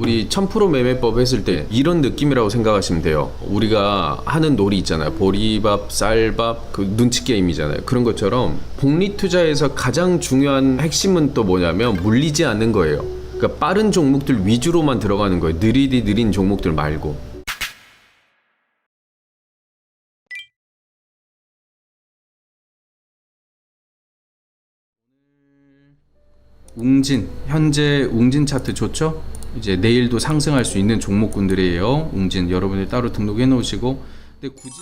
우리 1000% 매매법 했을 때 이런 느낌이라고 생각하시면 돼요. 우리가 하는 놀이 있잖아요. 보리밥, 쌀밥, 그 눈치 게임이잖아요. 그런 것처럼 복리 투자에서 가장 중요한 핵심은 또 뭐냐면 물리지 않는 거예요. 그러니까 빠른 종목들 위주로만 들어가는 거예요. 느린 종목들 말고. 웅진, 현재 웅진 차트 좋죠? 이제 내일도 상승할 수 있는 종목군들이에요. 웅진 여러분들 따로 등록해 놓으시고. 근데 굳이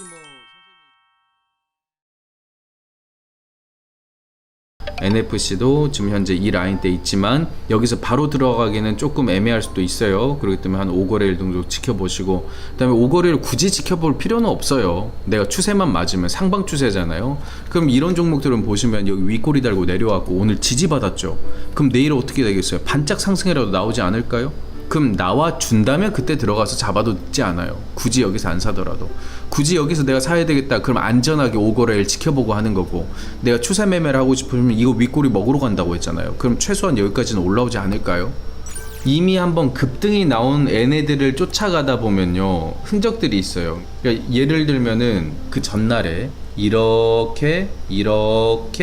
NFC도 지금 현재 이 라인대 있지만 여기서 바로 들어가기는 조금 애매할 수도 있어요. 그렇기 때문에 한 5거래일 정도 지켜보시고, 그 다음에 5거래일 굳이 지켜볼 필요는 없어요. 내가 추세만 맞으면 상방 추세잖아요. 그럼 이런 종목들은 보시면 여기 윗꼬리 달고 내려왔고 오늘 지지받았죠. 그럼 내일 어떻게 되겠어요? 반짝 상승이라도 나오지 않을까요? 그럼 나와준다면 그때 들어가서 잡아도 늦지 않아요. 굳이 여기서 안 사더라도. 굳이 여기서 내가 사야 되겠다 그럼 안전하게 5거래일 지켜보고 하는 거고, 내가 추세 매매를 하고 싶으면 이거 윗꼬리 먹으러 간다고 했잖아요. 그럼 최소한 여기까지는 올라오지 않을까요? 이미 한번 급등이 나온 얘네들을 쫓아가다 보면요 흔적들이 있어요. 그러니까 예를 들면은 그 전날에 이렇게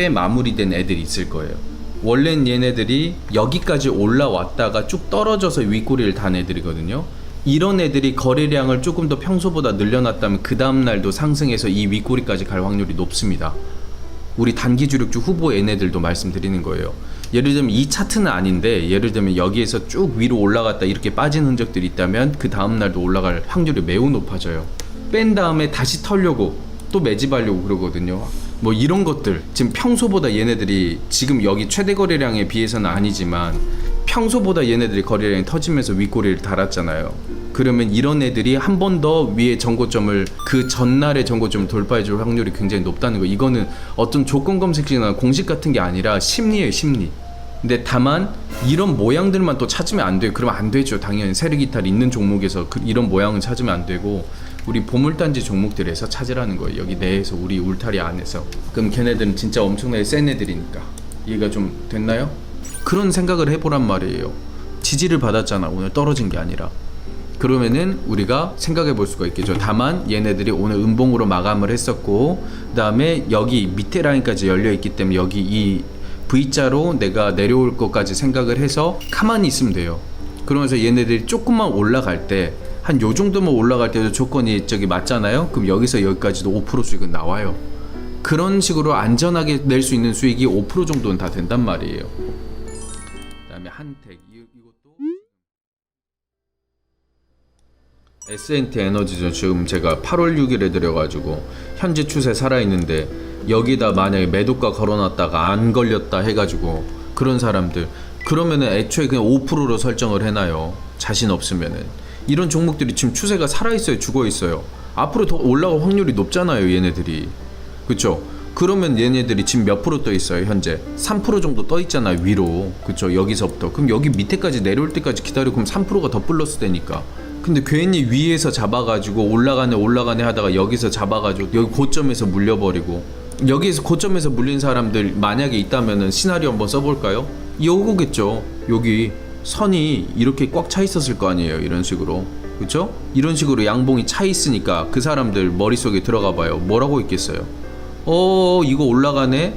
마무리된 애들이 있을 거예요. 원래는 얘네들이 여기까지 올라왔다가 쭉 떨어져서 윗꼬리를 단 애들이거든요. 이런 애들이 거래량을 조금 더 평소보다 늘려놨다면 그 다음날도 상승해서 이 윗꼬리까지 갈 확률이 높습니다. 우리 단기 주력주 후보 얘네들도 말씀드리는 거예요. 예를 들면 이 차트는 아닌데 예를 들면 여기에서 쭉 위로 올라갔다 이렇게 빠진 흔적들이 있다면 그 다음날도 올라갈 확률이 매우 높아져요. 뺀 다음에 다시 털려고 또 매집하려고 그러거든요. 뭐 이런 것들 지금 평소보다 얘네들이 지금 여기 최대 거래량에 비해서는 아니지만 평소보다 얘네들이 거래량이 터지면서 윗꼬리를 달았잖아요. 그러면 이런 애들이 한 번 더 위에 정고점을 그 전날의 정고점을 돌파해 줄 확률이 굉장히 높다는 거. 이거는 어떤 조건 검색이나 공식 같은 게 아니라 심리예요, 심리. 근데 다만 이런 모양들만 또 찾으면 안 돼요. 그러면 안 되죠. 당연히 세력 이탈 있는 종목에서 이런 모양은 찾으면 안 되고 우리 보물단지 종목들에서 찾으라는 거예요. 여기 내에서 우리 울타리 안에서. 그럼 걔네들은 진짜 엄청나게 센 애들이니까. 이해가 좀 됐나요? 그런 생각을 해보란 말이에요. 지지를 받았잖아. 오늘 떨어진 게 아니라. 그러면은 우리가 생각해 볼 수가 있겠죠. 다만 얘네들이 오늘 음봉으로 마감을 했었고 그 다음에 여기 밑에 라인까지 열려 있기 때문에 여기 이 V자로 내가 내려올 것까지 생각을 해서 가만히 있으면 돼요. 그러면서 얘네들이 조금만 올라갈 때 한 요 정도만 올라갈 때도 조건이 저기 맞잖아요. 그럼 여기서 여기까지도 5% 수익은 나와요. 그런 식으로 안전하게 낼 수 있는 수익이 5% 정도는 다 된단 말이에요. 그 다음에 한택 이것도 S&T 에너지죠. 지금 제가 8월 6일에 들여가지고 현재 추세 살아있는데 여기다 만약에 매도가 걸어놨다가 안 걸렸다 해가지고 그런 사람들 그러면은 애초에 그냥 5%로 설정을 해놔요. 자신 없으면은. 이런 종목들이 지금 추세가 살아있어요, 죽어있어요. 앞으로 더 올라갈 확률이 높잖아요, 얘네들이. 그쵸? 그러면 얘네들이 지금 몇 프로 떠 있어요, 현재? 3% 정도 떠 있잖아요, 위로. 그쵸? 여기서부터. 그럼 여기 밑에까지 내려올 때까지 기다리고 그럼 3%가 더 플러스 되니까. 근데 괜히 위에서 잡아가지고 올라가네 하다가 여기서 잡아가지고 여기 고점에서 물려버리고, 여기에서 고점에서 물린 사람들 만약에 있다면은 시나리오 한번 써볼까요? 요거겠죠. 여기 선이 이렇게 꽉 차 있었을 거 아니에요, 이런 식으로. 그쵸? 이런 식으로 양봉이 차 있으니까 그 사람들 머릿속에 들어가 봐요. 뭐라고 있겠어요? 이거 올라가네?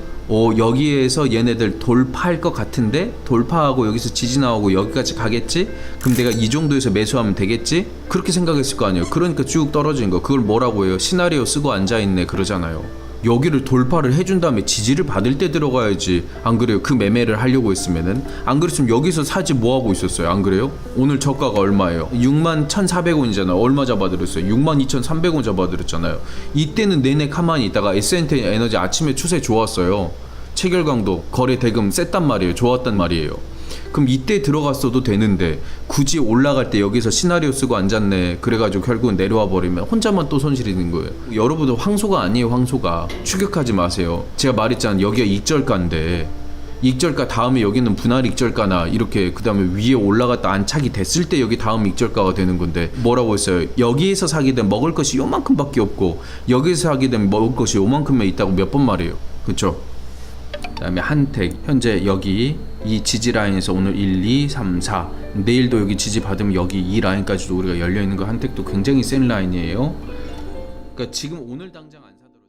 여기에서 얘네들 돌파할 것 같은데? 돌파하고 여기서 지지 나오고 여기까지 가겠지? 그럼 내가 이 정도에서 매수하면 되겠지? 그렇게 생각했을 거 아니에요. 그러니까 쭉 떨어진 거. 그걸 뭐라고 해요? 시나리오 쓰고 앉아있네 그러잖아요. 여기를 돌파를 해준 다음에 지지를 받을 때 들어가야지. 안 그래요? 그 매매를 하려고 했으면은. 안 그랬으면 여기서 사지 뭐하고 있었어요? 안 그래요? 오늘 저가가 얼마예요? 61,400원이잖아요. 얼마 잡아드렸어요? 62,300원 잡아드렸잖아요. 이때는 내내 가만히 있다가 S&T 에너지 아침에 추세 좋았어요. 체결강도 거래 대금 셌단 말이에요. 좋았단 말이에요. 그럼 이때 들어갔어도 되는데 굳이 올라갈 때 여기서 시나리오 쓰고 앉았네 그래가지고 결국은 내려와 버리면 혼자만 또 손실이 있는 거예요. 여러분들 황소가 아니에요. 황소가. 추격하지 마세요. 제가 말했잖아요. 여기가 익절가인데 익절가 다음에 여기는 분할 익절가나 이렇게 그 다음에 위에 올라갔다 안착이 됐을 때 여기 다음 익절가가 되는 건데 뭐라고 했어요? 여기에서 사게 되면 먹을 것이 요만큼밖에 없고 여기에서 사게 되면 먹을 것이 요만큼만 있다고 몇 번 말해요. 그쵸? 그 다음에 한택 현재 여기 이 지지 라인에서 오늘 1, 2, 3, 4 내일도 여기 지지 받으면 여기 이 라인까지도 우리가 열려있는 거 한택도 굉장히 센 라인이에요. 그러니까 지금 오늘 당장 안 사더라도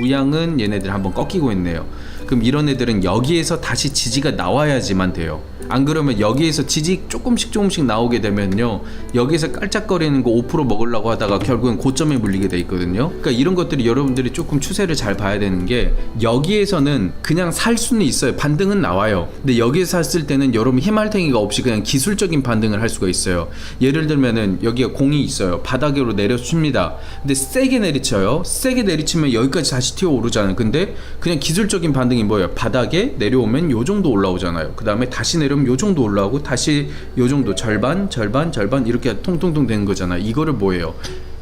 우양은 얘네들 한번 꺾이고 있네요. 그럼 이런 애들은 여기에서 다시 지지가 나와야지만 돼요. 안 그러면 여기에서 지지 조금씩 나오게 되면요, 여기에서 깔짝거리는 거 5% 먹으려고 하다가 결국엔 고점에 물리게 돼 있거든요. 그러니까 이런 것들이 여러분들이 조금 추세를 잘 봐야 되는 게, 여기에서는 그냥 살 수는 있어요. 반등은 나와요. 근데 여기에서 샀을 때는 여러분 희말탱이가 없이 그냥 기술적인 반등을 할 수가 있어요. 예를 들면은 여기가 공이 있어요. 바닥으로 내려칩니다. 근데 세게 내리쳐요. 세게 내리치면 여기까지 다시 튀어오르잖아요. 근데 그냥 기술적인 반등이 뭐예요? 바닥에 내려오면 요 정도 올라오잖아요. 그 다음에 다시 내려오면 요 정도 올라오고 다시 요 정도 절반 이렇게 통통통 되는 거잖아요. 이거를 뭐예요?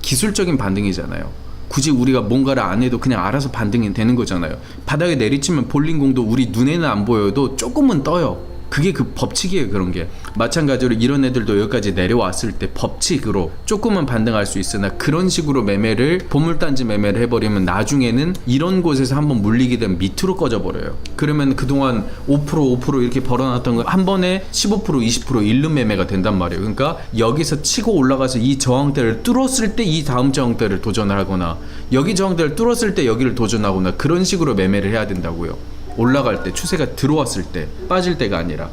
기술적인 반등이잖아요. 굳이 우리가 뭔가를 안 해도 그냥 알아서 반등이 되는 거잖아요. 바닥에 내리치면 볼링공도 우리 눈에는 안 보여도 조금은 떠요. 그게 그 법칙이에요. 그런 게 마찬가지로 이런 애들도 여기까지 내려왔을 때 법칙으로 조금은 반등할 수 있으나, 그런 식으로 매매를 보물단지 매매를 해버리면 나중에는 이런 곳에서 한번 물리게 되면 밑으로 꺼져버려요. 그러면 그동안 5% 이렇게 벌어놨던 거 한 번에 15% 20% 잃는 매매가 된단 말이에요. 그러니까 여기서 치고 올라가서 이 저항대를 뚫었을 때 이 다음 저항대를 도전을 하거나, 여기 저항대를 뚫었을 때 여기를 도전하거나, 그런 식으로 매매를 해야 된다고요. 올라갈 때, 추세가 들어왔을 때, 빠질 때가 아니라.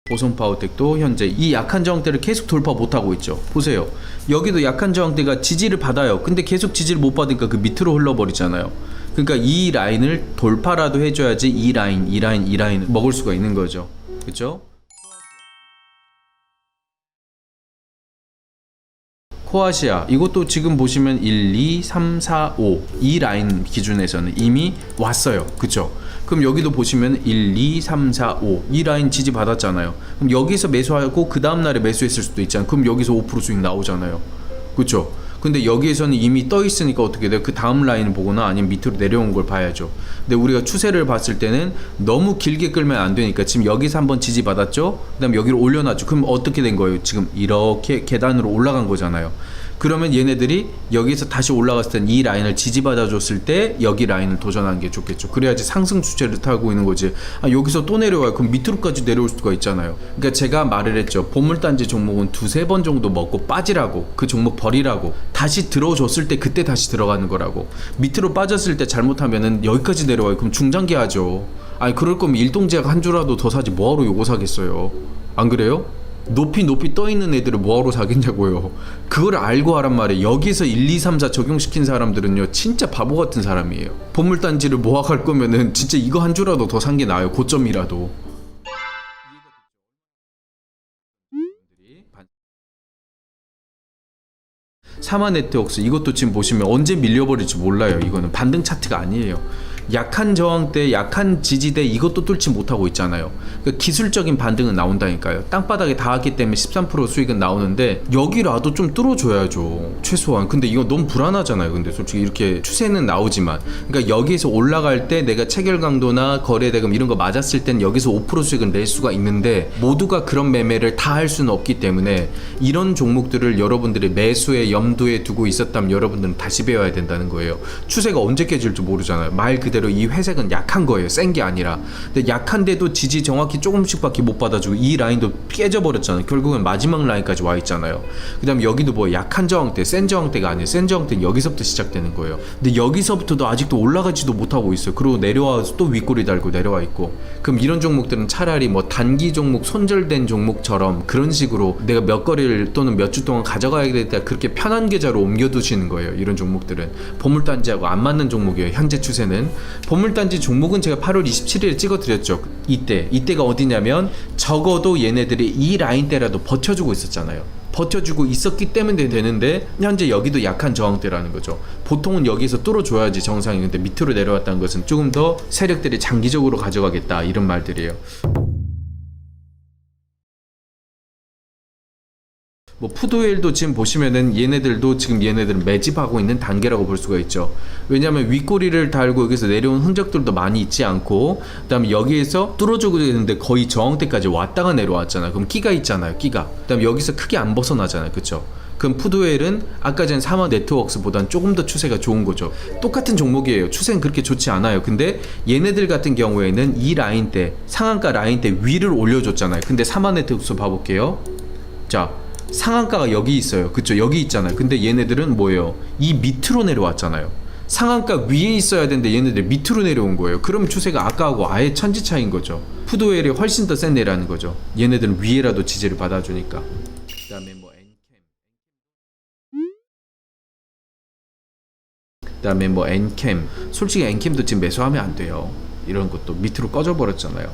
보성파워텍도 현재 이 약한 저항대를 계속 돌파 못하고 있죠. 보세요. 여기도 약한 저항대가 지지를 받아요. 근데 계속 지지를 못 받으니까 그 밑으로 흘러버리잖아요. 그러니까 이 라인을 돌파라도 해줘야지 이 라인을 먹을 수가 있는 거죠. 그렇죠? 코아시아, 이것도 지금 보시면 1, 2, 3, 4, 5 이 라인 기준에서는 이미 왔어요. 그쵸? 그럼 여기도 보시면 1, 2, 3, 4, 5 이 라인 지지 받았잖아요. 그럼 여기서 매수하고 그 다음날에 매수했을 수도 있잖아요. 그럼 여기서 5% 수익 나오잖아요. 그쵸? 근데 여기에서는 이미 떠 있으니까 어떻게 돼요? 그 다음 라인을 보거나 아니면 밑으로 내려온 걸 봐야죠. 근데 우리가 추세를 봤을 때는 너무 길게 끌면 안 되니까 지금 여기서 한번 지지 받았죠? 그 다음에 여기를 올려놨죠. 그럼 어떻게 된 거예요? 지금 이렇게 계단으로 올라간 거잖아요. 그러면 얘네들이 여기서 다시 올라갔을 땐 이 라인을 지지받아 줬을 때 여기 라인을 도전하는 게 좋겠죠. 그래야지 상승 추세를 타고 있는 거지. 여기서 또 내려와요. 그럼 밑으로까지 내려올 수가 있잖아요. 그러니까 제가 말을 했죠. 보물단지 종목은 두세 번 정도 먹고 빠지라고, 그 종목 버리라고, 다시 들어줬을 때 그때 다시 들어가는 거라고. 밑으로 빠졌을 때 잘못하면은 여기까지 내려와요. 그럼 중장기 하죠. 그럴 거면 일동제약 한 주라도 더 사지 뭐하러 요거 사겠어요. 안 그래요? 높이 떠 있는 애들을 뭐하러 사겠냐고요. 그걸 알고 하란 말이에요. 여기서 1, 2, 3, 4 적용시킨 사람들은요 진짜 바보 같은 사람이에요. 보물단지를 모아갈 거면은 진짜 이거 한 주라도 더 산 게 나아요. 고점이라도. 사마네트웍스, 이것도 지금 보시면 언제 밀려버릴지 몰라요. 이거는 반등 차트가 아니에요. 약한 저항대, 약한 지지대, 이것도 뚫지 못하고 있잖아요. 그러니까 기술적인 반등은 나온다니까요. 땅바닥에 닿았기 때문에 13% 수익은 나오는데 여기라도 좀 뚫어줘야죠, 최소한. 근데 이거 너무 불안하잖아요. 근데 솔직히 이렇게 추세는 나오지만, 그러니까 여기서 올라갈 때 내가 체결 강도나 거래대금 이런 거 맞았을 땐 여기서 5% 수익은 낼 수가 있는데, 모두가 그런 매매를 다 할 수는 없기 때문에 이런 종목들을 여러분들이 매수에 염두에 두고 있었다면 여러분들은 다시 배워야 된다는 거예요. 추세가 언제 깨질지 모르잖아요. 말 그대로 이 회색은 약한 거예요. 센 게 아니라. 근데 약한데도 지지 정확히 조금씩밖에 못 받아주고 이 라인도 깨져버렸잖아요. 결국은 마지막 라인까지 와 있잖아요. 그 다음에 여기도 뭐 약한 저항대, 센 저항대가 아니에요. 센 저항대는 여기서부터 시작되는 거예요. 근데 여기서부터도 아직도 올라가지도 못하고 있어요. 그리고 내려와서 또 윗꼬리 달고 내려와 있고. 그럼 이런 종목들은 차라리 뭐 단기 종목, 손절된 종목처럼 그런 식으로 내가 몇 거리를 또는 몇 주 동안 가져가야겠다, 그렇게 편한 계좌로 옮겨두시는 거예요. 이런 종목들은 보물단지하고 안 맞는 종목이에요. 현재 추세는. 보물단지 종목은 제가 8월 27일에 찍어드렸죠. 이때가 어디냐면 적어도 얘네들이 이 라인대라도 버텨주고 있었잖아요. 버텨주고 있었기 때문에 되는데 현재 여기도 약한 저항대라는 거죠. 보통은 여기서 뚫어줘야지 정상이. 근데 밑으로 내려왔다는 것은 조금 더 세력들이 장기적으로 가져가겠다, 이런 말들이에요. 뭐 푸드웰도 지금 보시면은 얘네들도 지금 얘네들은 매집하고 있는 단계라고 볼 수가 있죠. 왜냐하면 윗꼬리를 달고 여기서 내려온 흔적들도 많이 있지 않고, 그 다음에 여기에서 뚫어주고 있는데 거의 저항대까지 왔다가 내려왔잖아요. 그럼 끼가 있잖아요. 끼가. 그 다음에 여기서 크게 안 벗어나잖아요. 그쵸? 그럼 푸드웰은 아까 전 사마 네트워크스보단 조금 더 추세가 좋은 거죠. 똑같은 종목이에요. 추세는 그렇게 좋지 않아요. 근데 얘네들 같은 경우에는 이 라인대, 상한가 라인대 위를 올려줬잖아요. 근데 사마 네트워크스 봐볼게요. 자, 상한가가 여기 있어요. 그쵸? 여기 있잖아요. 근데 얘네들은 뭐예요? 이 밑으로 내려왔잖아요. 상한가 위에 있어야 되는데 얘네들 밑으로 내려온 거예요. 그럼 추세가 아까하고 아예 천지 차이인 거죠. 푸드웰이 훨씬 더 센 데라는 거죠. 얘네들은 위에라도 지지를 받아주니까. 그 다음에 뭐 엔캠. 솔직히 엔캠도 지금 매수하면 안 돼요. 이런 것도 밑으로 꺼져 버렸잖아요.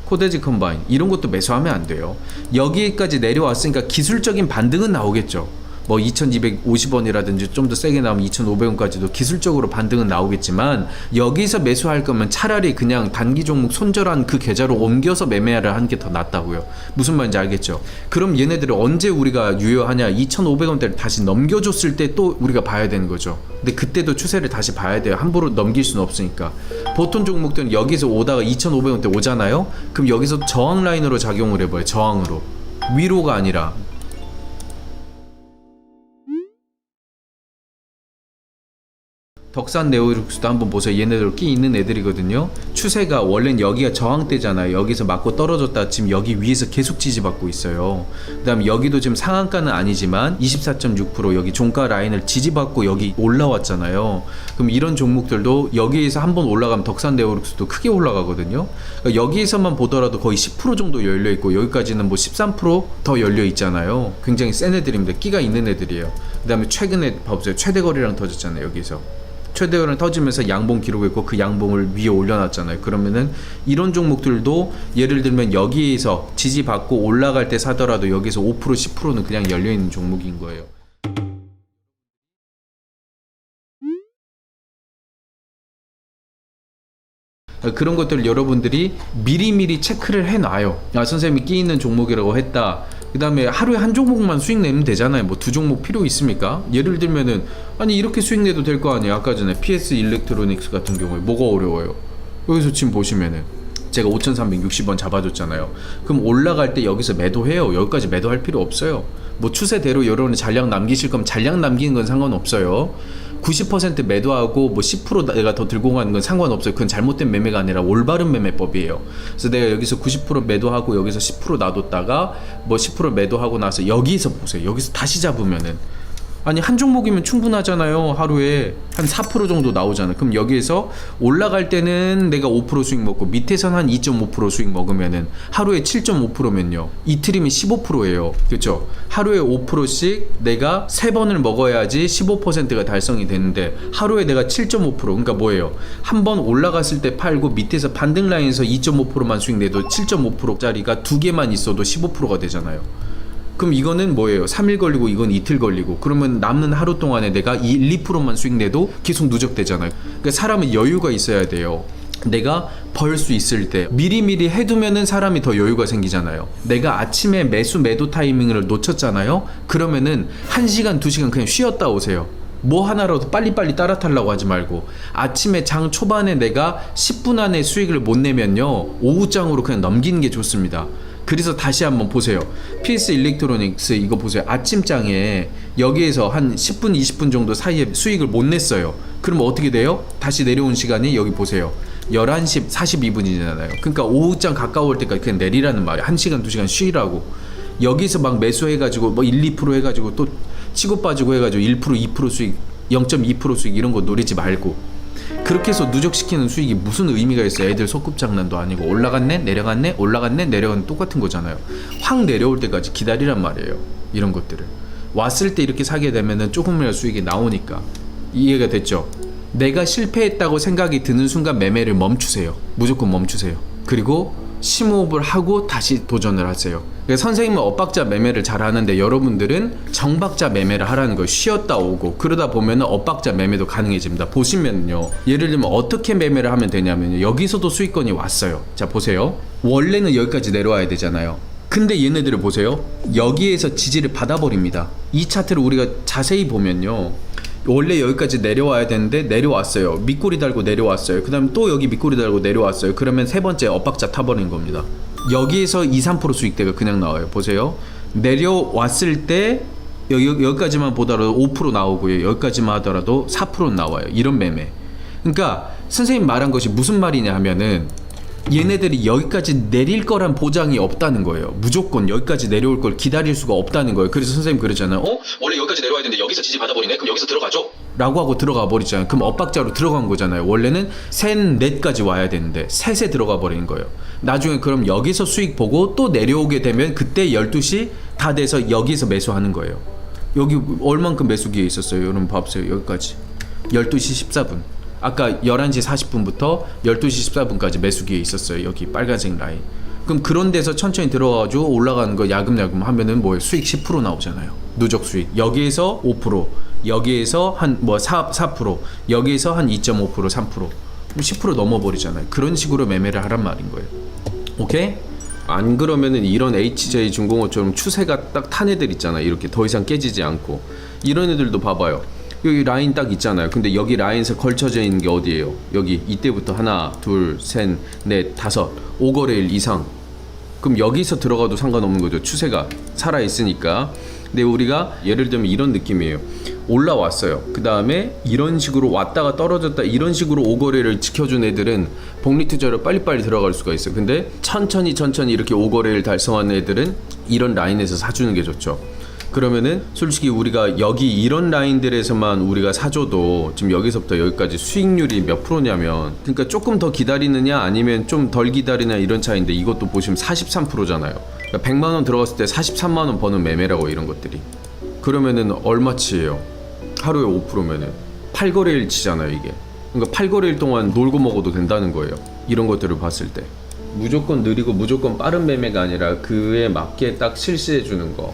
코데지 컴바인 이런 것도 매수하면 안 돼요. 여기까지 내려왔으니까 기술적인 반등은 나오겠죠. 뭐 2250원이라든지 좀 더 세게 나오면 2500원까지도 기술적으로 반등은 나오겠지만, 여기서 매수할 거면 차라리 그냥 단기 종목 손절한 그 계좌로 옮겨서 매매를 하는 게 더 낫다고요. 무슨 말인지 알겠죠? 그럼 얘네들을 언제 우리가 유효하냐? 2500원대를 다시 넘겨줬을 때 또 우리가 봐야 되는 거죠. 근데 그때도 추세를 다시 봐야 돼요. 함부로 넘길 수는 없으니까. 보통 종목들은 여기서 오다가 2500원대 오잖아요. 그럼 여기서 저항 라인으로 작용을 해봐요. 저항으로, 위로가 아니라. 덕산 네오룩스도 한번 보세요. 얘네들 끼 있는 애들이거든요. 추세가 원래는 여기가 저항대잖아요. 여기서 맞고 떨어졌다 지금 여기 위에서 계속 지지받고 있어요. 그 다음에 여기도 지금 상한가는 아니지만 24.6% 여기 종가 라인을 지지받고 여기 올라왔잖아요. 그럼 이런 종목들도 여기에서 한번 올라가면 덕산 네오룩스도 크게 올라가거든요. 그러니까 여기에서만 보더라도 거의 10% 정도 열려있고, 여기까지는 뭐 13%더 열려있잖아요. 굉장히 센 애들입니다. 끼가 있는 애들이에요. 그 다음에 최근에 봐보세요. 최대거리랑 터졌잖아요. 여기서 최대거리를 터지면서 양봉 기록했고 그 양봉을 위에 올려놨잖아요. 그러면은 이런 종목들도 예를 들면 여기에서 지지받고 올라갈 때 사더라도 여기서 5% 10%는 그냥 열려있는 종목인 거예요. 그런 것들을 여러분들이 미리미리 체크를 해놔요. 아, 선생님이 끼 있는 종목이라고 했다. 그 다음에 하루에 한 종목만 수익 내면 되잖아요. 뭐 두 종목 필요 있습니까? 예를 들면은 아니 이렇게 수익 내도 될 거 아니에요. 아까 전에 PS 일렉트로닉스 같은 경우에 뭐가 어려워요? 여기서 지금 보시면은 제가 5360원 잡아줬잖아요. 그럼 올라갈 때 여기서 매도해요. 여기까지 매도할 필요 없어요. 뭐 추세대로 여러분이 잔량 남기실 거면 잔량 남기는 건 상관없어요. 90% 매도하고 뭐 10% 내가 더 들고 가는 건 상관없어요. 그건 잘못된 매매가 아니라 올바른 매매법이에요. 그래서 내가 여기서 90% 매도하고 여기서 10% 놔뒀다가 뭐 10% 매도하고 나서 여기서 보세요. 여기서 다시 잡으면은 아니 한 종목이면 충분하잖아요. 하루에 한 4% 정도 나오잖아요. 그럼 여기에서 올라갈 때는 내가 5% 수익 먹고 밑에선 한 2.5% 수익 먹으면은 하루에 7.5%면요 이틀이면 15%예요. 그렇죠? 하루에 5%씩 내가 3번을 먹어야지 15%가 달성이 되는데 하루에 내가 7.5% 그러니까 뭐예요? 한 번 올라갔을 때 팔고 밑에서 반등 라인에서 2.5%만 수익 내도 7.5%짜리가 두 개만 있어도 15%가 되잖아요. 그럼 이거는 뭐예요? 3일 걸리고 이건 이틀 걸리고, 그러면 남는 하루 동안에 내가 1, 2%만 수익 내도 계속 누적되잖아요. 그러니까 사람은 여유가 있어야 돼요. 내가 벌 수 있을 때 미리미리 해두면은 사람이 더 여유가 생기잖아요. 내가 아침에 매도 타이밍을 놓쳤잖아요. 그러면은 1시간 2시간 그냥 쉬었다 오세요. 뭐 하나라도 빨리빨리 따라타려고 하지 말고, 아침에 장 초반에 내가 10분 안에 수익을 못 내면요 오후장으로 그냥 넘기는 게 좋습니다. 그래서 다시 한번 보세요. PS 일렉트로닉스 이거 보세요. 아침장에 여기에서 한 10분 20분 정도 사이에 수익을 못 냈어요. 그러면 어떻게 돼요? 다시 내려온 시간이 여기 보세요. 11시 42분이잖아요 그러니까 오후장 가까울 때까지 그냥 내리라는 말이에요. 1시간 2시간 쉬라고. 여기서 막 매수해가지고 뭐 1, 2% 해가지고 또 치고 빠지고 해가지고 1% 2% 수익 0.2% 수익 이런 거 노리지 말고, 그렇게 해서 누적시키는 수익이 무슨 의미가 있어요? 애들 소꿉장난도 아니고 올라갔네 내려갔네 올라갔네 내려갔네 똑같은 거잖아요. 확 내려올 때까지 기다리란 말이에요. 이런 것들을 왔을 때 이렇게 사게 되면은 조금이라도 수익이 나오니까. 이해가 됐죠? 내가 실패했다고 생각이 드는 순간 매매를 멈추세요. 무조건 멈추세요. 그리고 심호흡을 하고 다시 도전을 하세요. 그러니까 선생님은 엇박자 매매를 잘 하는데 여러분들은 정박자 매매를 하라는 거예요. 쉬었다 오고 그러다 보면 엇박자 매매도 가능해집니다. 보시면요, 예를 들면 어떻게 매매를 하면 되냐면요, 여기서도 수익권이 왔어요. 자 보세요. 원래는 여기까지 내려와야 되잖아요. 근데 얘네들을 보세요. 여기에서 지지를 받아버립니다. 이 차트를 우리가 자세히 보면요, 원래 여기까지 내려와야 되는데 내려왔어요. 밑꼬리 달고 내려왔어요. 그 다음에 또 여기 밑꼬리 달고 내려왔어요. 그러면 세 번째 엇박자 타버린 겁니다. 여기에서 2, 3% 수익대가 그냥 나와요. 보세요. 내려왔을 때 여기까지만 보더라도 5% 나오고요. 여기까지만 하더라도 4% 나와요. 이런 매매. 그러니까 선생님 말한 것이 무슨 말이냐 하면은 얘네들이 여기까지 내릴 거란 보장이 없다는 거예요. 무조건 여기까지 내려올 걸 기다릴 수가 없다는 거예요. 그래서 선생님 그러잖아요. 원래 여기까지 내려와야 되는데 여기서 지지 받아버리네? 그럼 여기서 들어가죠? 라고 하고 들어가 버리잖아요. 그럼 엇박자로 들어간 거잖아요. 원래는 셋, 넷까지 와야 되는데 셋에 들어가 버리는 거예요. 나중에 그럼 여기서 수익 보고 또 내려오게 되면 그때 12시 다 돼서 여기서 매수하는 거예요. 여기 얼만큼 매수기에 있었어요? 여러분 봐보세요. 여기까지 12시 14분. 아까 11시 40분부터 12시 14분까지 매수기에 있었어요. 여기 빨간색 라인. 그럼 그런 데서 천천히 들어가가지고 올라가는 거 야금야금 하면은 뭐예요? 수익 10% 나오잖아요. 누적 수익. 여기에서 5%, 여기에서 한 4%, 여기에서 한 2.5%, 3%. 10% 넘어버리잖아요. 그런 식으로 매매를 하란 말인 거예요. 오케이? 안 그러면은 이런 HJ중공업처럼 추세가 딱 탄 애들 있잖아요. 이렇게 더 이상 깨지지 않고. 이런 애들도 봐봐요. 여기 라인 딱 있잖아요. 근데 여기 라인에서 걸쳐져 있는 게 어디예요? 여기 이때부터 하나, 둘, 셋, 넷, 다섯, 5거래일 이상. 그럼 여기서 들어가도 상관없는 거죠. 추세가 살아 있으니까. 근데 우리가 예를 들면 이런 느낌이에요. 올라왔어요. 그 다음에 이런 식으로 왔다가 떨어졌다 이런 식으로 5거래를 지켜준 애들은 복리투자로 빨리빨리 들어갈 수가 있어요. 근데 천천히 이렇게 5거래를 달성한 애들은 이런 라인에서 사주는 게 좋죠. 그러면은 솔직히 우리가 여기 이런 라인들에서만 우리가 사줘도 지금 여기서부터 여기까지 수익률이 몇 프로냐면, 그러니까 조금 더 기다리느냐 아니면 좀 덜 기다리냐 이런 차이인데 이것도 보시면 43%잖아요. 그러니까 100만원 들어갔을 때 43만원 버는 매매라고 이런 것들이. 그러면은 얼마치예요? 하루에 5%면은 8거래일 치잖아요 이게. 그러니까 8거래일 동안 놀고 먹어도 된다는 거예요. 이런 것들을 봤을 때 무조건 느리고 무조건 빠른 매매가 아니라 그에 맞게 딱 실시해 주는 거.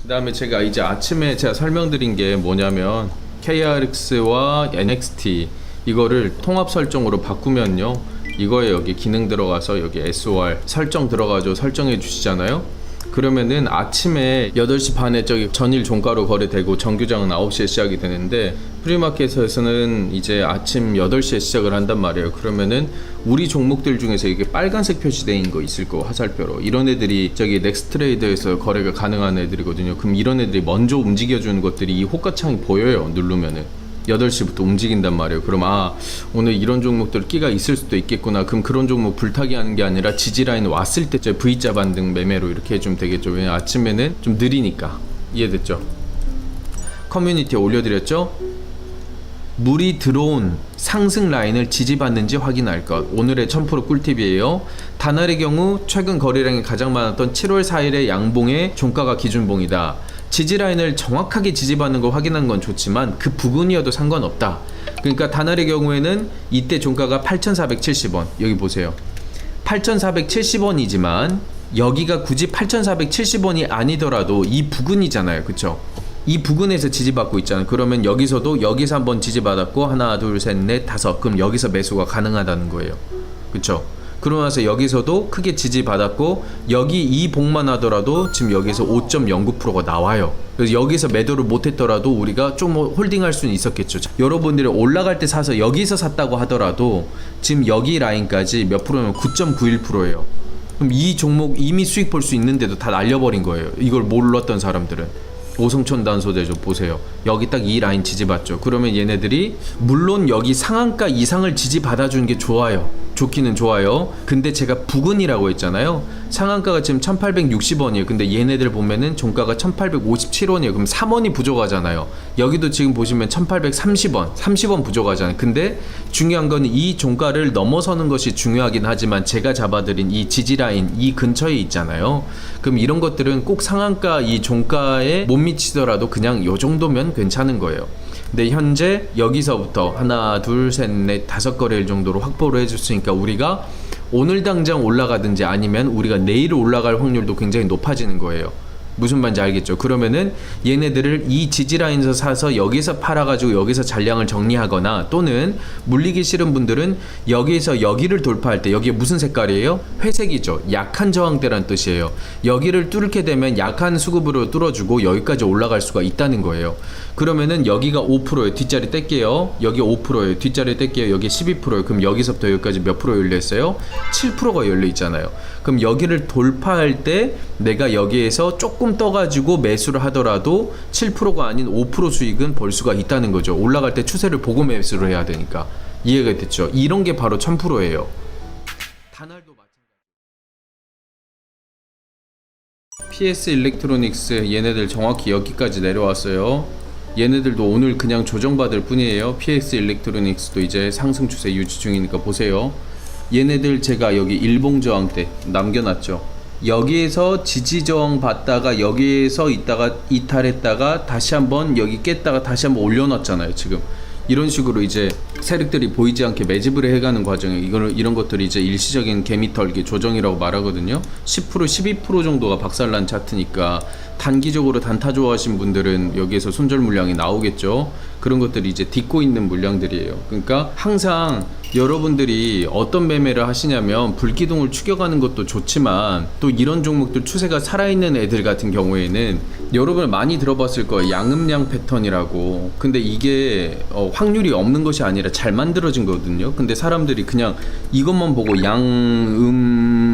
그 다음에 제가 이제 아침에 제가 설명드린 게 뭐냐면 KRX와 NXT 이거를 통합 설정으로 바꾸면요, 이거에 여기 기능 들어가서 여기 SOR 설정 들어가죠. 설정해 주시잖아요. 그러면은 아침에 8시 반에 저기 전일 종가로 거래되고 정규장은 9시에 시작이 되는데 프리마켓에서는 이제 아침 8시에 시작을 한단 말이에요. 그러면은 우리 종목들 중에서 이게 빨간색 표시되어 있는 거 있을 거, 화살표로. 이런 애들이 저기 넥스트레이드에서 거래가 가능한 애들이거든요. 그럼 이런 애들이 먼저 움직여주는 것들이 이 호가창이 보여요. 누르면은 8시부터 움직인단 말이에요. 그럼 오늘 이런 종목들 끼가 있을 수도 있겠구나. 그럼 그런 종목 불타기 하는 게 아니라 지지라인 왔을 때 V자 반등 매매로 이렇게 해주면 되겠죠. 왜냐면 아침에는 좀 느리니까. 이해됐죠? 커뮤니티에 올려드렸죠? 물이 들어온 상승 라인을 지지받는지 확인할 것. 오늘의 1000% 꿀팁이에요. 단알의 경우 최근 거래량이 가장 많았던 7월 4일의 양봉의 종가가 기준봉이다. 지지라인을 정확하게 지지받는 걸 확인한 건 좋지만 그 부분이어도 상관없다. 그러니까 단알의 경우에는 이때 종가가 8,470원. 여기 보세요. 8,470원이지만 여기가 굳이 8,470원이 아니더라도 이 부근이잖아요. 그쵸? 이 부근에서 지지받고 있잖아요. 그러면 여기서도 여기서 한번 지지받았고 하나, 둘, 셋, 넷, 다섯. 그럼 여기서 매수가 가능하다는 거예요. 그쵸? 그러고 나서 여기서도 크게 지지받았고 여기 이 봉만 하더라도 지금 여기서 5.09%가 나와요. 그래서 여기서 매도를 못했더라도 우리가 좀 홀딩할 수는 있었겠죠. 여러분들이 올라갈 때 사서 여기서 샀다고 하더라도 지금 여기 라인까지 몇 프로면 9.91%예요. 그럼 이 종목 이미 수익 볼 수 있는데도 다 날려버린 거예요. 이걸 몰랐던 사람들은. 오성천 단소대죠. 보세요. 여기 딱 이 라인 지지받죠. 그러면 얘네들이 물론 여기 상한가 이상을 지지받아주는 게 좋아요. 좋기는 좋아요. 근데 제가 부근이라고 했잖아요. 상한가가 지금 1860원이에요. 근데 얘네들 보면은 종가가 1857원이에요. 그럼 3원이 부족하잖아요. 여기도 지금 보시면 1830원, 30원 부족하잖아요. 근데 중요한 건 이 종가를 넘어서는 것이 중요하긴 하지만 제가 잡아드린 이 지지라인 이 근처에 있잖아요. 그럼 이런 것들은 꼭 상한가 이 종가에 못 미치더라도 그냥 요 정도면 괜찮은 거예요. 근데 현재 여기서부터 하나, 둘, 셋, 넷, 5거래일 정도로 확보를 해줬으니까 우리가 오늘 당장 올라가든지 아니면 우리가 내일 올라갈 확률도 굉장히 높아지는 거예요. 무슨 말인지 알겠죠? 그러면은 얘네들을 이 지지라인에서 사서 여기서 팔아가지고 여기서 잔량을 정리하거나 또는 물리기 싫은 분들은 여기에서 여기를 돌파할 때 여기에 무슨 색깔이에요? 회색이죠. 약한 저항대란 뜻이에요. 여기를 뚫게 되면 약한 수급으로 뚫어주고 여기까지 올라갈 수가 있다는 거예요. 그러면은 여기가 5%예요. 뒷자리 뗄게요. 여기 5%예요. 뒷자리 뗄게요. 여기 12%예요. 그럼 여기서부터 여기까지 몇 프로 열려있어요? 7%가 열려있잖아요. 그럼 여기를 돌파할 때 내가 여기에서 조금 떠가지고 매수를 하더라도 7%가 아닌 5% 수익은 벌 수가 있다는 거죠. 올라갈 때 추세를 보고 매수를 해야 되니까. 이해가 됐죠? 이런 게 바로 1000%예요. 단알도 PS 일렉트로닉스 얘네들 정확히 여기까지 내려왔어요. 얘네들도 오늘 그냥 조정받을 뿐이에요. PS 일렉트로닉스도 이제 상승 추세 유지 중이니까 보세요. 얘네들 제가 여기 일봉 저항 때 남겨놨죠. 여기에서 지지 저항 받다가 여기에서 있다가 이탈했다가 다시 한번 여기 깼다가 다시 한번 올려놨잖아요. 지금 이런 식으로 이제 세력들이 보이지 않게 매집을 해가는 과정에 이런 것들이 이제 일시적인 개미털기 조정이라고 말하거든요. 10% 12% 정도가 박살난 차트니까 단기적으로 단타 좋아하신 분들은 여기에서 손절 물량이 나오겠죠. 그런 것들이 이제 딛고 있는 물량들이에요. 그러니까 항상 여러분들이 어떤 매매를 하시냐면 불기둥을 추격하는 것도 좋지만 또 이런 종목들 추세가 살아있는 애들 같은 경우에는 여러분 많이 들어봤을 거예요. 양음양 패턴이라고. 근데 이게 확률이 없는 것이 아니라 잘 만들어진 거거든요. 근데 사람들이 그냥 이것만 보고 양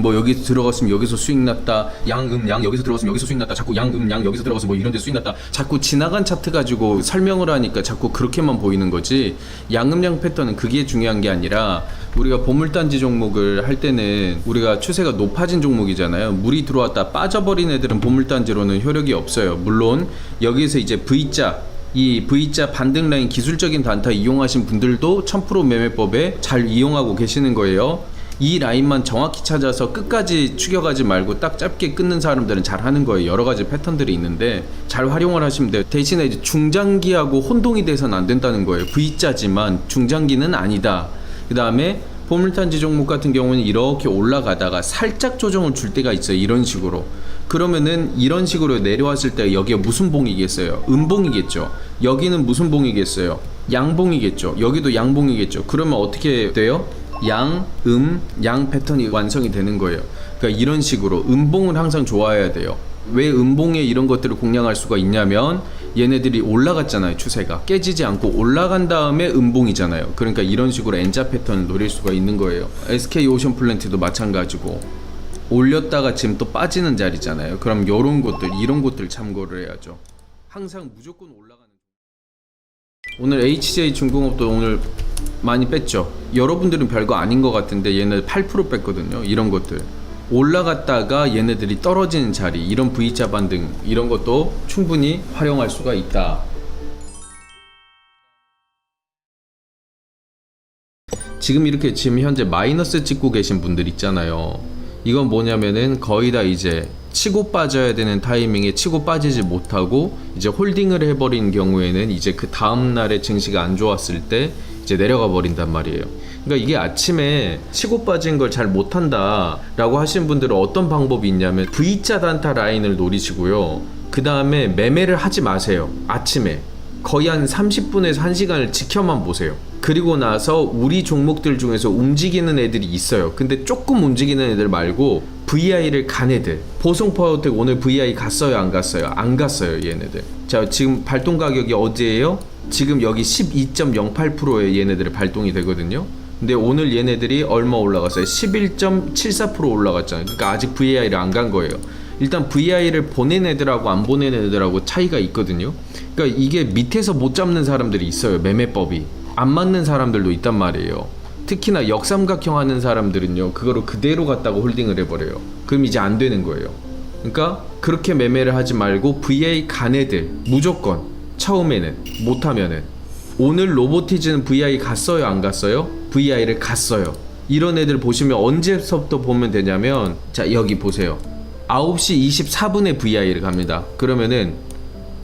뭐 여기 들어갔으면 여기서 수익 났다, 양 여기서 들어갔으면 여기서 수익 났다, 자꾸 양 여기서 들어가서 뭐 이런 데 수익 났다, 자꾸 지나간 차트 가지고 설명을 하니까 자꾸 그렇게만 보이는 거지. 양음양 패턴은 그게 중요한 게 아니라 우리가 보물단지 종목을 할 때는 우리가 추세가 높아진 종목이잖아요. 물이 들어왔다 빠져버린 애들은 보물단지로는 효력이 없어요. 물론 여기서 이제 V자, 이 V자 반등 라인 기술적인 단타 이용하신 분들도 1000% 매매법에 잘 이용하고 계시는 거예요. 이 라인만 정확히 찾아서 끝까지 추격하지 말고 딱 짧게 끊는 사람들은 잘 하는 거예요. 여러 가지 패턴들이 있는데 잘 활용을 하시면 돼요. 대신에 이제 중장기하고 혼동이 돼서는 안 된다는 거예요. V자지만 중장기는 아니다. 그 다음에 보물단지 종목 같은 경우는 이렇게 올라가다가 살짝 조정을 줄 때가 있어요. 이런 식으로. 그러면은 이런 식으로 내려왔을 때 여기가 무슨 봉이겠어요? 음봉이겠죠. 여기는 무슨 봉이겠어요? 양봉이겠죠. 여기도 양봉이겠죠. 그러면 어떻게 돼요? 양 패턴이 완성이 되는 거예요. 그러니까 이런 식으로 음봉은 항상 좋아해야 돼요. 왜 음봉에 이런 것들을 공략할 수가 있냐면 얘네들이 올라갔잖아요. 추세가 깨지지 않고 올라간 다음에 음봉이잖아요. 그러니까 이런 식으로 N자 패턴을 노릴 수가 있는 거예요. SK 오션플랜트도 마찬가지고 올렸다가 지금 또 빠지는 자리잖아요. 그럼 이런 것들 참고를 해야죠. 항상 무조건 올라가는. 오늘 HJ 중공업도 오늘 많이 뺐죠. 여러분들은 별거 아닌 것 같은데 얘네 8% 뺐거든요. 이런 것들 올라갔다가 얘네들이 떨어지는 자리, 이런 V자 반등 이런 것도 충분히 활용할 수가 있다. 지금 현재 마이너스 찍고 계신 분들 있잖아요. 이건 뭐냐면은 거의 다 이제 치고 빠져야 되는 타이밍에 치고 빠지지 못하고 이제 홀딩을 해버린 경우에는 이제 그 다음날에 증시가 안 좋았을 때 이제 내려가 버린단 말이에요. 그러니까 이게 아침에 치고 빠진 걸 잘 못한다 라고 하시는 분들은 어떤 방법이 있냐면 V자 단타 라인을 노리시고요. 그 다음에 매매를 하지 마세요. 아침에 거의 한 30분에서 1시간을 지켜만 보세요. 그리고 나서 우리 종목들 중에서 움직이는 애들이 있어요. 근데 조금 움직이는 애들 말고 VI를 간 애들. 보성파워텍 오늘 VI 갔어요? 안 갔어요? 안 갔어요 얘네들. 자, 지금 발동 가격이 어디예요? 지금 여기 12.08%에 얘네들이 발동이 되거든요. 근데 오늘 얘네들이 얼마 올라갔어요? 11.74% 올라갔잖아요. 그러니까 아직 VI를 안 간 거예요. 일단 VI를 보낸 애들하고 안 보낸 애들하고 차이가 있거든요. 그러니까 이게 밑에서 못 잡는 사람들이 있어요. 매매법이 안 맞는 사람들도 있단 말이에요. 특히나 역삼각형 하는 사람들은요, 그거를 그대로 갖다가 홀딩을 해버려요. 그럼 이제 안 되는 거예요. 그러니까 그렇게 매매를 하지 말고 VI 간 애들 무조건 처음에는 못하면은, 오늘 로보티즈는 VI 갔어요? 안 갔어요? VI를 갔어요. 이런 애들 보시면 언제서부터 보면 되냐면, 자 여기 보세요. 9시 24분에 VI를 갑니다. 그러면은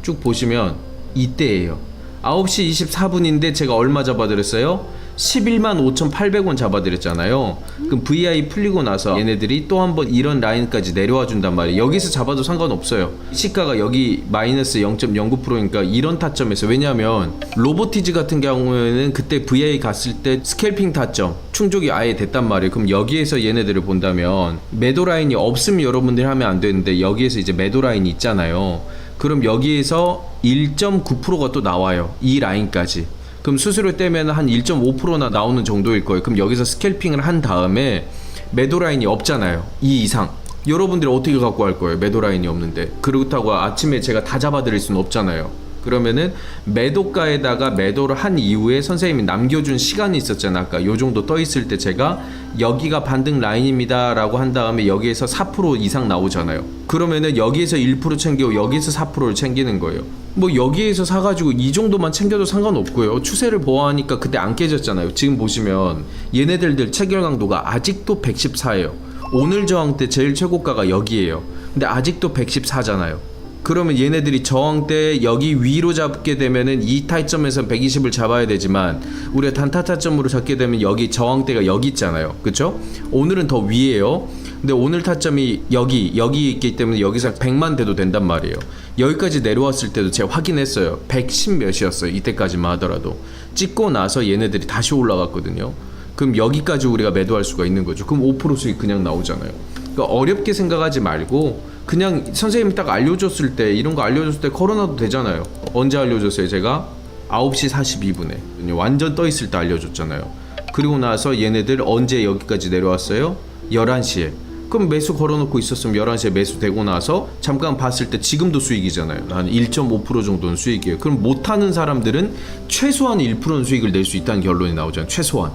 쭉 보시면 이때예요. 9시 24분인데 제가 얼마 잡아드렸어요? 115,800원 잡아드렸잖아요. 그럼 VI 풀리고 나서 얘네들이 또 한번 이런 라인까지 내려와 준단 말이에요. 여기서 잡아도 상관없어요. 시가가 여기 마이너스 0.09%니까 이런 타점에서, 왜냐면 로보티즈 같은 경우에는 그때 VI 갔을 때 스캘핑 타점 충족이 아예 됐단 말이에요. 그럼 여기에서 얘네들을 본다면 매도 라인이 없으면 여러분들이 하면 안 되는데, 여기에서 이제 매도 라인이 있잖아요. 그럼 여기에서 1.9%가 또 나와요. 이 라인까지. 그럼 수수료 떼면 한 1.5%나 나오는 정도일 거예요. 그럼 여기서 스캘핑을 한 다음에 매도 라인이 없잖아요. 이 이상. 여러분들이 어떻게 갖고 갈 거예요? 매도 라인이 없는데. 그렇다고 아침에 제가 다 잡아드릴 수는 없잖아요. 그러면은 매도가에다가 매도를 한 이후에 선생님이 남겨준 시간이 있었잖아요. 아까 요 정도 떠 있을 때 제가 여기가 반등 라인입니다 라고 한 다음에 여기에서 4% 이상 나오잖아요. 그러면은 여기에서 1% 챙기고 여기에서 4%를 챙기는 거예요. 뭐 여기에서 사가지고 이 정도만 챙겨도 상관없고요. 추세를 보아하니까 그때 안 깨졌잖아요. 지금 보시면 얘네들들 체결 강도가 아직도 114예요. 오늘 저항 때 제일 최고가가 여기에요. 근데 아직도 114잖아요. 그러면 얘네들이 저항 때 여기 위로 잡게 되면은 이 타점에서 120을 잡아야 되지만 우리가 단타 타점으로 잡게 되면 여기 저항대가 여기 있잖아요. 그쵸? 오늘은 더 위에요. 근데 오늘 타점이 여기 있기 때문에 여기서 100만 돼도 된단 말이에요. 여기까지 내려왔을 때도 제가 확인했어요. 110 몇이었어요. 이때까지만 하더라도. 찍고 나서 얘네들이 다시 올라갔거든요. 그럼 여기까지 우리가 매도할 수가 있는 거죠. 그럼 5% 수익 그냥 나오잖아요. 그러니까 어렵게 생각하지 말고 그냥 선생님이 딱 알려줬을 때, 이런 거 알려줬을 때 걸어놔도 되잖아요. 언제 알려줬어요? 제가 9시 42분에 완전 떠 있을 때 알려줬잖아요. 그리고 나서 얘네들 언제 여기까지 내려왔어요? 11시에. 그럼 매수 걸어놓고 있었으면 11시에 매수되고 나서 잠깐 봤을 때 지금도 수익이잖아요. 한 1.5% 정도는 수익이에요. 그럼 못하는 사람들은 최소한 1%는 수익을 낼 수 있다는 결론이 나오잖아요. 최소한.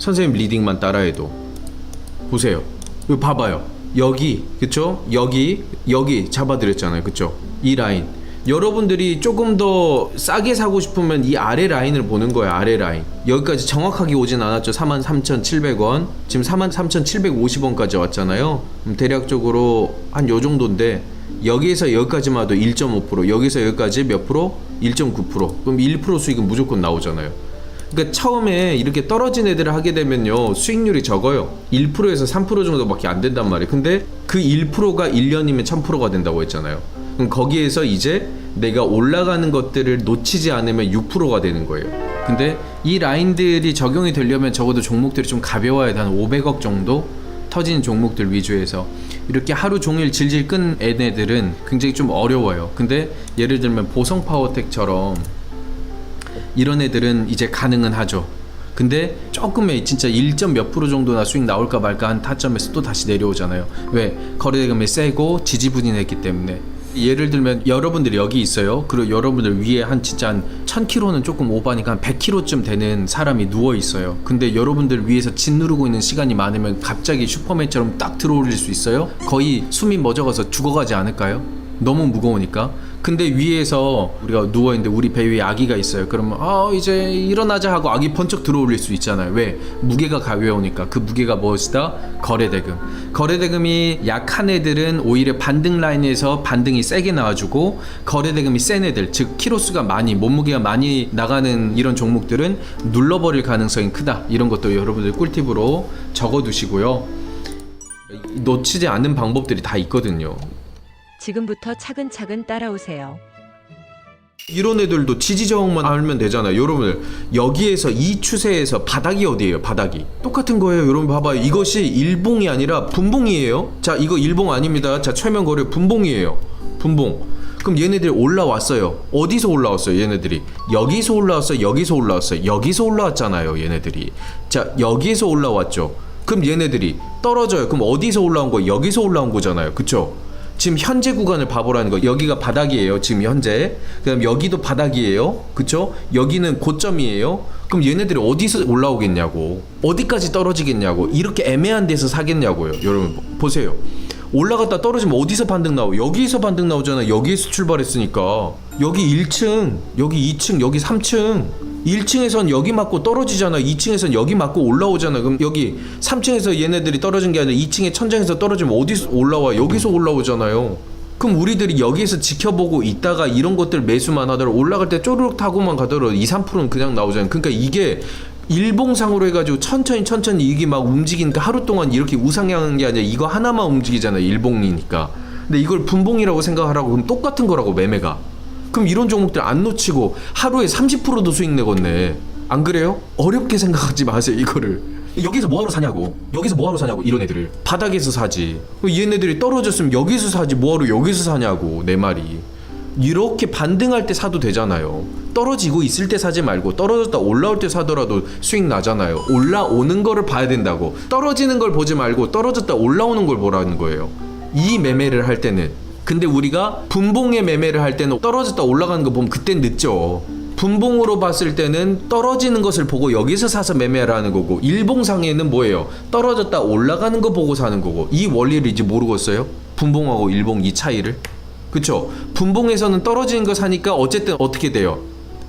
선생님 리딩만 따라해도. 보세요. 이거 봐봐요. 여기, 그쵸? 여기 잡아드렸잖아요. 그쵸? 이 라인. 여러분들이 조금 더 싸게 사고 싶으면 이 아래 라인을 보는 거예요. 아래 라인. 여기까지 정확하게 오진 않았죠. 43,700원. 지금 43,750원까지 왔잖아요. 대략적으로 한 요 정도인데 여기에서 여기까지만 해도 1.5%, 여기서 여기까지 몇 프로? 1.9%. 그럼 1% 수익은 무조건 나오잖아요. 그러니까 처음에 이렇게 떨어진 애들을 하게 되면요 수익률이 적어요. 1%에서 3% 정도밖에 안 된단 말이에요. 근데 그 1%가 1년이면 1000%가 된다고 했잖아요. 그럼 거기에서 이제 내가 올라가는 것들을 놓치지 않으면 6%가 되는 거예요. 근데 이 라인들이 적용이 되려면 적어도 종목들이 좀 가벼워야 돼. 한 500억 정도 터진 종목들 위주에서. 이렇게 하루 종일 질질 끈 애들은 굉장히 좀 어려워요. 근데 예를 들면 보성파워텍처럼 이런 애들은 이제 가능은 하죠. 근데 조금의 진짜 1점 몇 프로 정도나 수익 나올까 말까 한 타점에서 또 다시 내려오잖아요. 왜? 거래대금이 세고 지지부진했기 때문에. 예를 들면 여러분들이 여기 있어요. 그리고 여러분들 위에 한 진짜 한 1000km는 조금 오바니까 한 100km쯤 되는 사람이 누워 있어요. 근데 여러분들 위에서 짓누르고 있는 시간이 많으면 갑자기 슈퍼맨처럼 딱 들어올릴 수 있어요. 거의 숨이 멎어가서 죽어가지 않을까요? 너무 무거우니까. 근데 위에서 우리가 누워있는데 우리 배 위에 아기가 있어요. 그러면 이제 일어나자 하고 아기 번쩍 들어올릴 수 있잖아요. 왜? 무게가 가벼우니까. 그 무게가 무엇이다? 거래대금. 거래대금이 약한 애들은 오히려 반등 라인에서 반등이 세게 나와주고, 거래대금이 센 애들, 즉 키로수가 많이, 몸무게가 많이 나가는 이런 종목들은 눌러버릴 가능성이 크다. 이런 것도 여러분들 꿀팁으로 적어두시고요. 놓치지 않는 방법들이 다 있거든요. 지금부터 차근차근 따라오세요. 이런 애들도 지지저항만 알면 되잖아요. 여러분들 여기에서 이 추세에서 바닥이 어디예요? 바닥이 똑같은 거예요. 여러분 봐봐요. 이것이 일봉이 아니라 분봉이에요. 자, 이거 일봉 아닙니다. 자, 최면거래 분봉이에요. 분봉. 그럼 얘네들이 올라왔어요. 어디서 올라왔어요? 얘네들이 여기서 올라왔어요. 여기서 올라왔어요. 여기서 올라왔잖아요. 얘네들이. 자, 여기에서 올라왔죠. 그럼 얘네들이 떨어져요. 그럼 어디서 올라온 거예요? 여기서 올라온 거잖아요. 그쵸? 지금 현재 구간을 봐보라는 거. 여기가 바닥이에요. 지금 현재. 그 다음 여기도 바닥이에요. 그쵸? 여기는 고점이에요. 그럼 얘네들이 어디서 올라오겠냐고, 어디까지 떨어지겠냐고, 이렇게 애매한 데서 사겠냐고요. 여러분 보세요. 올라갔다 떨어지면 어디서 반등 나오? 여기서 반등 나오잖아. 여기에서 출발했으니까. 여기 1층, 여기 2층, 여기 3층. 1층에선 여기 맞고 떨어지잖아. 2층에선 여기 맞고 올라오잖아. 그럼 여기 3층에서 얘네들이 떨어진 게 아니라 2층의 천장에서 떨어지면 어디서 올라와? 여기서 올라오잖아요. 그럼 우리들이 여기에서 지켜보고 있다가 이런 것들 매수만 하더라도 올라갈 때 쪼르륵 타고만 가더라도 2, 3%는 그냥 나오잖아요. 그러니까 이게 일봉상으로 해가지고 천천히 이게 막 움직이니까 하루 동안 이렇게 우상향한 게 아니라 이거 하나만 움직이잖아요. 일봉이니까. 근데 이걸 분봉이라고 생각하라고 그럼 똑같은 거라고, 매매가. 그럼 이런 종목들 안 놓치고 하루에 30%도 수익 내겠네. 안 그래요? 어렵게 생각하지 마세요. 이거를 여기서 뭐하러 사냐고, 여기서 뭐하러 사냐고. 이런 애들을 바닥에서 사지. 얘네들이 떨어졌으면 여기서 사지, 뭐하러 여기서 사냐고. 내 말이. 이렇게 반등할 때 사도 되잖아요. 떨어지고 있을 때 사지 말고 떨어졌다 올라올 때 사더라도 수익 나잖아요. 올라오는 거를 봐야 된다고. 떨어지는 걸 보지 말고 떨어졌다 올라오는 걸 보라는 거예요. 이 매매를 할 때는. 근데 우리가 분봉의 매매를 할 때는 떨어졌다 올라가는 거 보면 그땐 늦죠. 분봉으로 봤을 때는 떨어지는 것을 보고 여기서 사서 매매를 하는 거고, 일봉상에는 뭐예요? 떨어졌다 올라가는 거 보고 사는 거고. 이 원리를 이제 모르겠어요? 분봉하고 일봉 이 차이를? 그쵸? 분봉에서는 떨어지는 거 사니까 어쨌든 어떻게 돼요?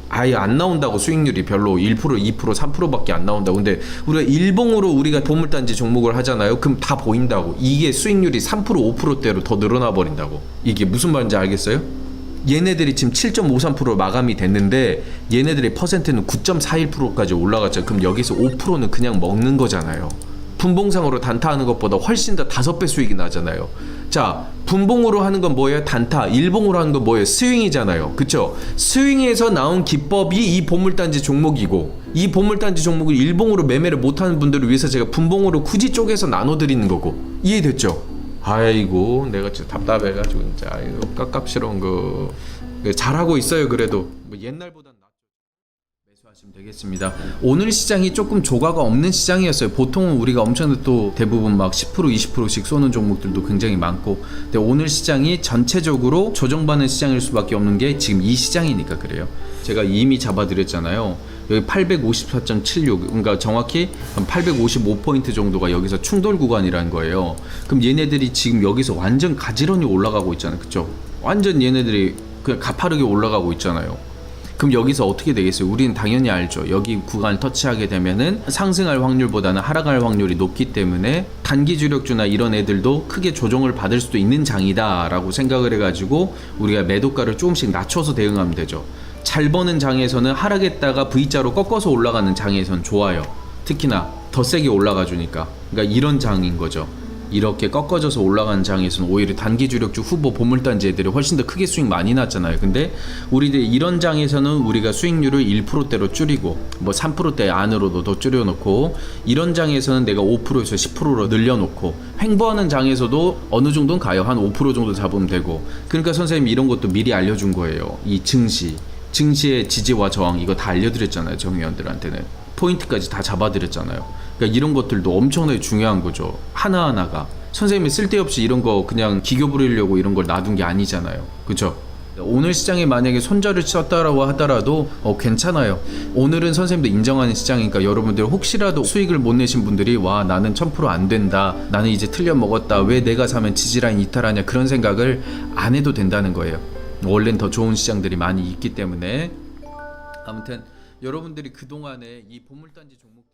아예 안 나온다고. 수익률이 별로 1%, 2%, 3%밖에 안 나온다고. 근데 우리가 일봉으로 우리가 보물단지 종목을 하잖아요. 그럼 다 보인다고. 이게 수익률이 3%, 5%대로 더 늘어나 버린다고. 이게 무슨 말인지 알겠어요? 얘네들이 지금 7.53% 마감이 됐는데 얘네들의 퍼센트는 9.41%까지 올라갔죠. 그럼 여기서 5%는 그냥 먹는 거잖아요. 분봉상으로 단타하는 것보다 훨씬 더 5배 수익이 나잖아요. 자, 분봉으로 하는 건 뭐예요? 단타. 일봉으로 하는 건 뭐예요? 스윙이잖아요. 그쵸? 스윙에서 나온 기법이 이 보물단지 종목이고, 이 보물단지 종목을 일봉으로 매매를 못하는 분들을 위해서 제가 분봉으로 굳이 쪼개서 나눠드리는 거고. 이해됐죠? 아이고, 내가 진짜 답답해가지고 진짜 아이고 깝깝스러운 거. 잘하고 있어요. 그래도 뭐 옛날보단 매수하시면 되겠습니다. 오늘 시장이 조금 조과가 없는 시장이었어요. 보통은 우리가 엄청 또 대부분 막 10% 20%씩 쏘는 종목들도 굉장히 많고, 근데 오늘 시장이 전체적으로 조정받는 시장일 수밖에 없는 게 지금 이 시장이니까 그래요. 제가 이미 잡아드렸잖아요. 여기 854.76, 그러니까 정확히 855포인트 정도가 여기서 충돌 구간이라는 거예요. 그럼 얘네들이 지금 여기서 완전 가지런히 올라가고 있잖아요. 그쵸? 완전 얘네들이 그냥 가파르게 올라가고 있잖아요. 그럼 여기서 어떻게 되겠어요? 우리는 당연히 알죠. 여기 구간을 터치하게 되면은 상승할 확률보다는 하락할 확률이 높기 때문에 단기 주력주나 이런 애들도 크게 조정을 받을 수도 있는 장이다 라고 생각을 해가지고 우리가 매도가를 조금씩 낮춰서 대응하면 되죠. 잘 버는 장에서는 하락했다가 V자로 꺾어서 올라가는 장에서는 좋아요. 특히나 더 세게 올라가 주니까. 그러니까 이런 장인 거죠. 이렇게 꺾어져서 올라가는 장에서는 오히려 단기 주력주 후보 보물단지 애들이 훨씬 더 크게 수익 많이 났잖아요. 근데 우리들 이런 장에서는 우리가 수익률을 1%대로 줄이고 뭐 3%대 안으로도 더 줄여놓고, 이런 장에서는 내가 5%에서 10%로 늘려놓고, 횡보하는 장에서도 어느 정도는 가요. 한 5% 정도 잡으면 되고. 그러니까 선생님이 이런 것도 미리 알려준 거예요. 이 증시의 지지와 저항 이거 다 알려드렸잖아요. 정의원들한테는 포인트까지 다 잡아드렸잖아요. 그러니까 이런 것들도 엄청나게 중요한 거죠. 하나하나가. 선생님이 쓸데없이 이런 거 그냥 기교 부리려고 이런 걸 놔둔 게 아니잖아요. 그쵸? 오늘 시장에 만약에 손절을 쳤다라고 하더라도 괜찮아요. 오늘은 선생님도 인정하는 시장이니까 여러분들 혹시라도 수익을 못 내신 분들이 와 나는 1000% 안 된다, 나는 이제 틀려 먹었다, 왜 내가 사면 지지라인 이탈하냐, 그런 생각을 안 해도 된다는 거예요. 원래는 더 좋은 시장들이 많이 있기 때문에. 아무튼 여러분들이 그동안에 이 보물단지 종목